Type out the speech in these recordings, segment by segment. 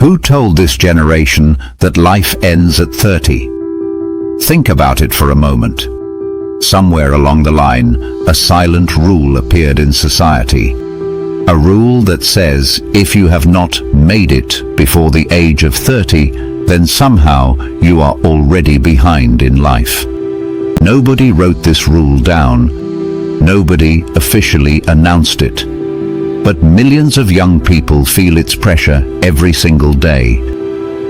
Who told this generation that life ends at 30? Think about it for a moment. Somewhere along the line, a silent rule appeared in society. A rule that says if you have not made it before the age of 30, then somehow you are already behind in life. Nobody wrote this rule down. Nobody officially announced it. But millions of young people feel its pressure every single day.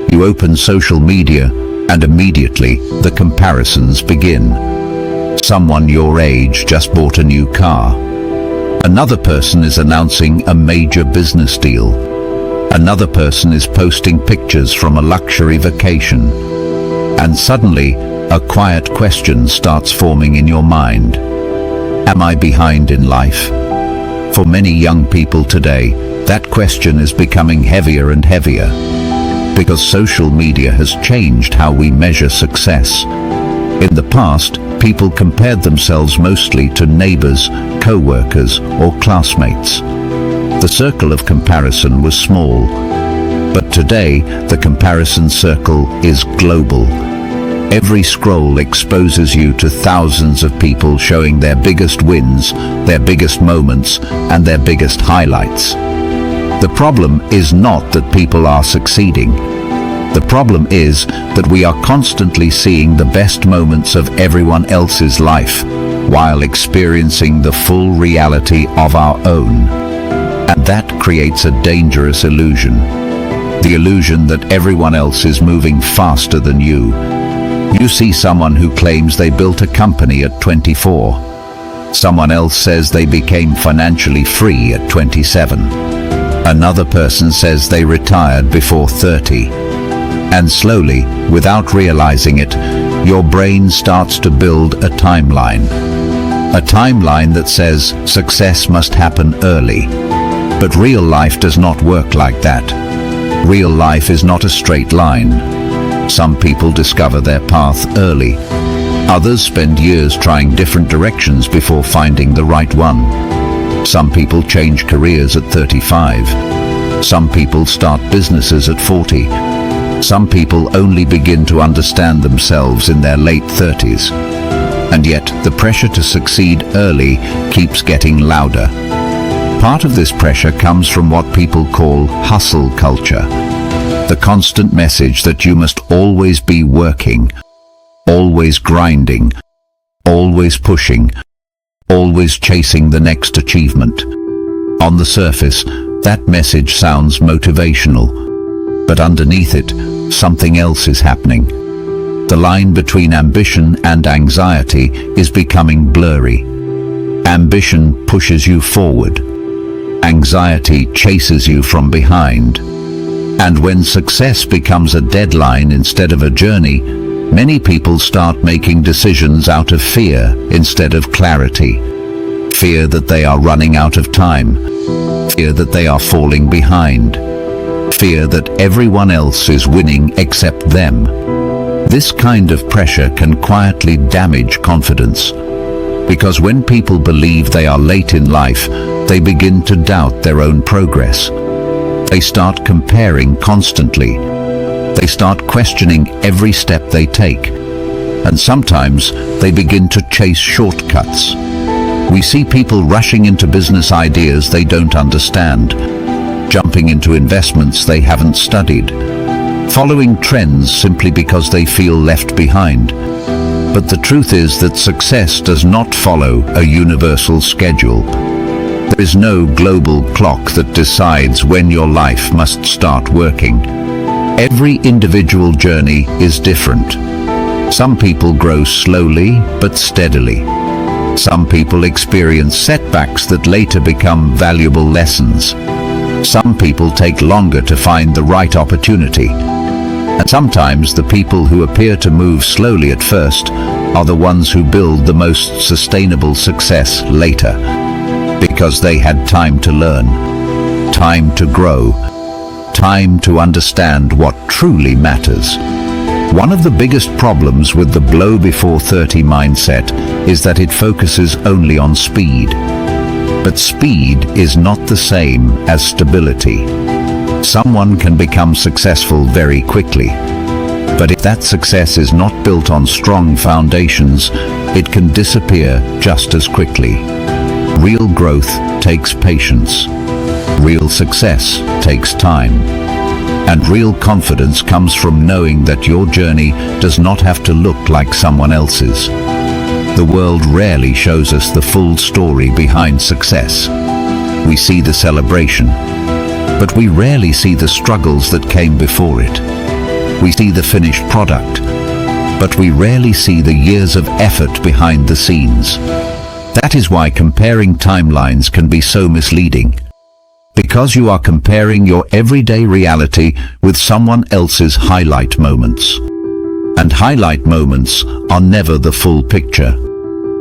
You open social media and immediately the comparisons begin. Someone your age just bought a new car. Another person is announcing a major business deal. Another person is posting pictures from a luxury vacation. And suddenly, a quiet question starts forming in your mind. Am I behind in life? For many young people today, that question is becoming heavier and heavier, because social media has changed how we measure success. In the past, people compared themselves mostly to neighbors, co-workers, or classmates. The circle of comparison was small, but today the comparison circle is global. Every scroll exposes you to thousands of people showing their biggest wins, their biggest moments, and their biggest highlights. The problem is not that people are succeeding. The problem is that we are constantly seeing the best moments of everyone else's life, while experiencing the full reality of our own. And that creates a dangerous illusion. The illusion that everyone else is moving faster than you. You see someone who claims they built a company at 24. Someone else says they became financially free at 27. Another person says they retired before 30. And slowly, without realizing it, your brain starts to build a timeline. A timeline that says success must happen early. But real life does not work like that. Real life is not a straight line. Some people discover their path early. Others spend years trying different directions before finding the right one. Some people change careers at 35. Some people start businesses at 40. Some people only begin to understand themselves in their late 30s. And yet, the pressure to succeed early keeps getting louder. Part of this pressure comes from what people call hustle culture. The constant message that you must always be working, always grinding, always pushing, always chasing the next achievement. On the surface, that message sounds motivational, but underneath it, something else is happening. The line between ambition and anxiety is becoming blurry. Ambition pushes you forward. Anxiety chases you from behind. And when success becomes a deadline instead of a journey, many people start making decisions out of fear instead of clarity. Fear that they are running out of time. Fear that they are falling behind. Fear that everyone else is winning except them. This kind of pressure can quietly damage confidence. Because when people believe they are late in life, they begin to doubt their own progress. They start comparing constantly. They start questioning every step they take. And sometimes they begin to chase shortcuts. We see people rushing into business ideas they don't understand, jumping into investments they haven't studied, following trends simply because they feel left behind. But the truth is that success does not follow a universal schedule. There is no global clock that decides when your life must start working. Every individual journey is different. Some people grow slowly but steadily. Some people experience setbacks that later become valuable lessons. Some people take longer to find the right opportunity. And sometimes the people who appear to move slowly at first are the ones who build the most sustainable success later. Because they had time to learn, time to grow, time to understand what truly matters. One of the biggest problems with the blow before 30 mindset is that it focuses only on speed. But speed is not the same as stability. Someone can become successful very quickly, but if that success is not built on strong foundations, it can disappear just as quickly. Real growth takes patience. Real success takes time. And real confidence comes from knowing that your journey does not have to look like someone else's. The world rarely shows us the full story behind success. We see the celebration, but we rarely see the struggles that came before it. We see the finished product, but we rarely see the years of effort behind the scenes. That is why comparing timelines can be so misleading. Because you are comparing your everyday reality with someone else's highlight moments. And highlight moments are never the full picture.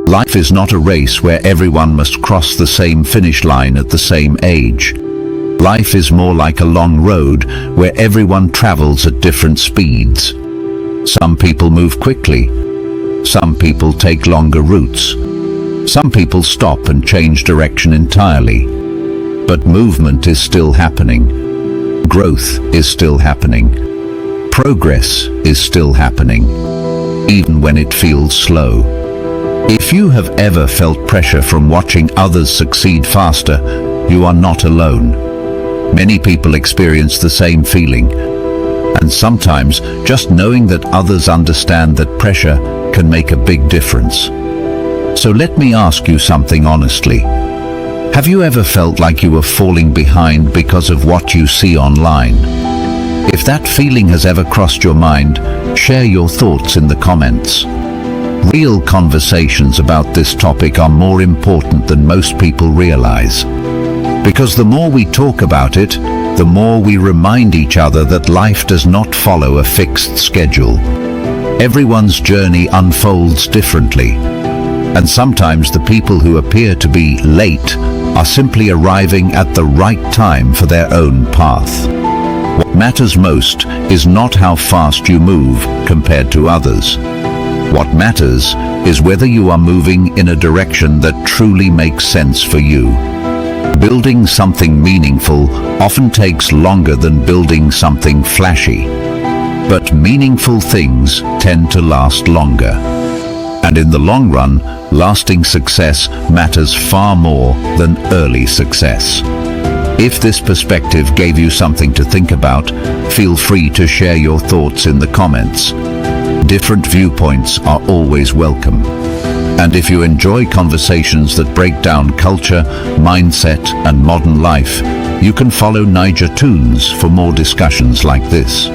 Life is not a race where everyone must cross the same finish line at the same age. Life is more like a long road where everyone travels at different speeds. Some people move quickly. Some people take longer routes. Some people stop and change direction entirely. But movement is still happening. Growth is still happening. Progress is still happening, even when it feels slow. If you have ever felt pressure from watching others succeed faster, you are not alone. Many people experience the same feeling, and sometimes just knowing that others understand that pressure can make a big difference. So let me ask you something honestly. Have you ever felt like you were falling behind because of what you see online? If that feeling has ever crossed your mind, share your thoughts in the comments. Real conversations about this topic are more important than most people realize. Because the more we talk about it, the more we remind each other that life does not follow a fixed schedule. Everyone's journey unfolds differently, and sometimes the people who appear to be late are simply arriving at the right time for their own path. What matters most is not how fast you move compared to others. What matters is whether you are moving in a direction that truly makes sense for you. Building something meaningful often takes longer than building something flashy, but meaningful things tend to last longer. And in the long run, lasting success matters far more than early success. If this perspective gave you something to think about, feel free to share your thoughts in the comments. Different viewpoints are always welcome. And if you enjoy conversations that break down culture, mindset, and modern life, you can follow Toonz for more discussions like this.